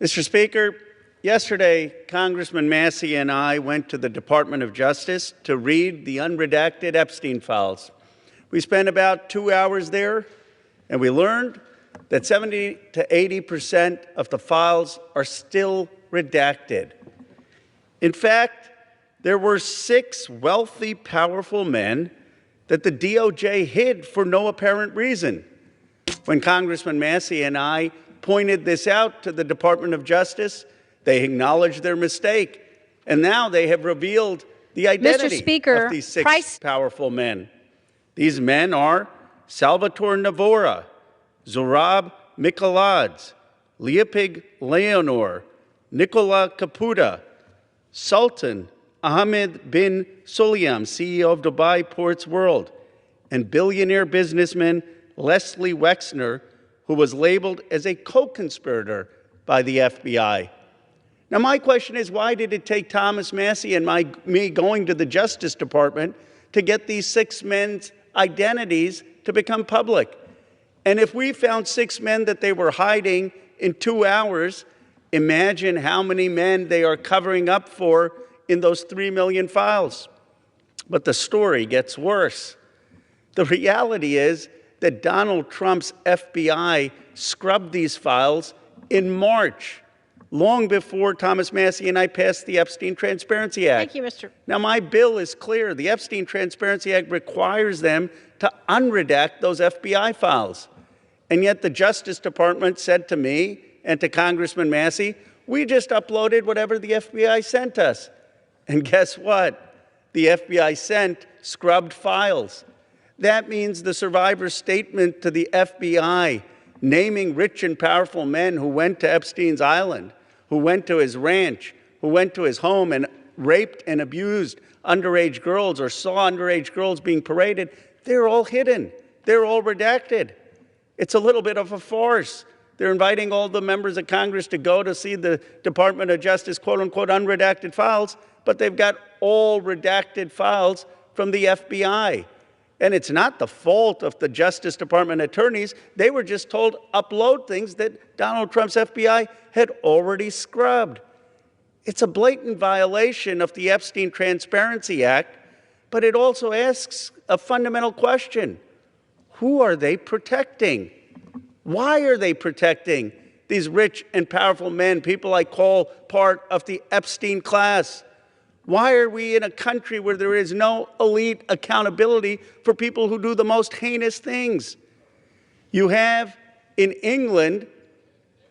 Mr. Speaker, yesterday, Congressman Massey and I went to the Department of Justice to read the unredacted Epstein files. We spent about 2 hours there, and we learned that 70 to 80% of the files are still redacted. In fact, there were 6 wealthy, powerful men that the DOJ hid for no apparent reason. When Congressman Massey and I pointed this out to the Department of Justice, they acknowledged their mistake, and now they have revealed the identity of these 6 powerful men. These men are Salvatore Navora, Zorab Mikaladze, Leopig Leonor, Nicola Caputa, Sultan Ahmed bin Sulayem, CEO of Dubai Ports World, and billionaire businessman Leslie Wexner, who was labeled as a co-conspirator by the FBI. Now, my question is, why did it take Thomas Massey and me going to the Justice Department to get these 6 men's identities to become public? And if we found 6 men that they were hiding in 2 hours, imagine how many men they are covering up for in those 3 million files. But the story gets worse. The reality is that Donald Trump's FBI scrubbed these files in March, long before Thomas Massey and I passed the Epstein Transparency Act. Thank you, Mr. Now, my bill is clear. The Epstein Transparency Act requires them to unredact those FBI files. And yet the Justice Department said to me and to Congressman Massey, we just uploaded whatever the FBI sent us. And guess what? The FBI sent scrubbed files. That means the survivor's statement to the FBI, naming rich and powerful men who went to Epstein's island, who went to his ranch, who went to his home and raped and abused underage girls or saw underage girls being paraded, they're all hidden. They're all redacted. It's a little bit of a farce. They're inviting all the members of Congress to go to see the Department of Justice, quote unquote, unredacted files, but they've got all redacted files from the FBI. And it's not the fault of the Justice Department attorneys. They were just told upload things that Donald Trump's FBI had already scrubbed. It's a blatant violation of the Epstein Transparency Act, but it also asks a fundamental question. Who are they protecting? Why are they protecting these rich and powerful men, people I call part of the Epstein class? Why are we in a country where there is no elite accountability for people who do the most heinous things? You have in England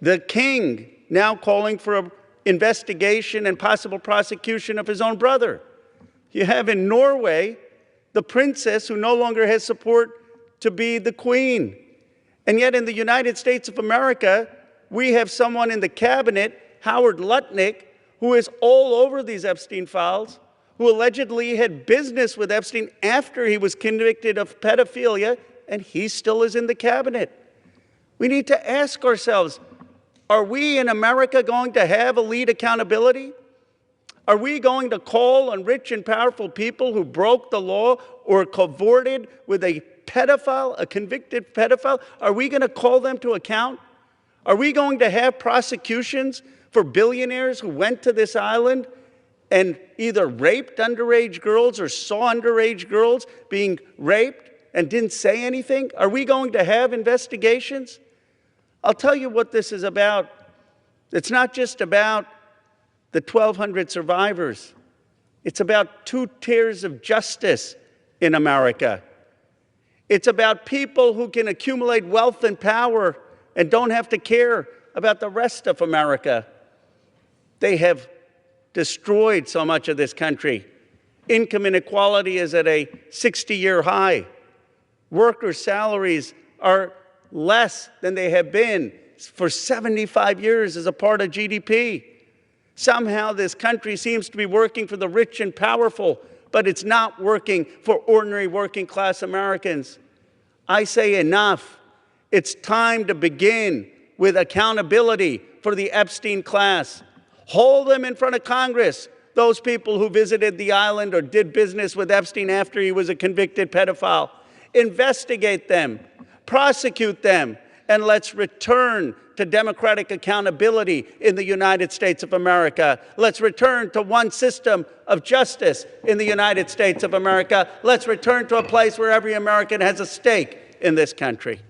the king now calling for an investigation and possible prosecution of his own brother. You have in Norway the princess who no longer has support to be the queen. And yet in the United States of America, we have someone in the cabinet, Howard Lutnick, who is all over these Epstein files, who allegedly had business with Epstein after he was convicted of pedophilia, and he still is in the cabinet. We need to ask ourselves, are we in America going to have elite accountability? Are we going to call on rich and powerful people who broke the law or cavorted with a pedophile, a convicted pedophile? Are we going to call them to account? Are we going to have prosecutions for billionaires who went to this island and either raped underage girls or saw underage girls being raped and didn't say anything? Are we going to have investigations? I'll tell you what this is about. It's not just about the 1,200 survivors. It's about 2 tiers of justice in America. It's about people who can accumulate wealth and power and don't have to care about the rest of America. They have destroyed so much of this country. Income inequality is at a 60-year high. Worker salaries are less than they have been for 75 years as a part of GDP. Somehow this country seems to be working for the rich and powerful, but it's not working for ordinary working class Americans. I say enough. It's time to begin with accountability for the Epstein class. Hold them in front of Congress, those people who visited the island or did business with Epstein after he was a convicted pedophile. Investigate them, prosecute them, and let's return to democratic accountability in the United States of America. Let's return to one system of justice in the United States of America. Let's return to a place where every American has a stake in this country.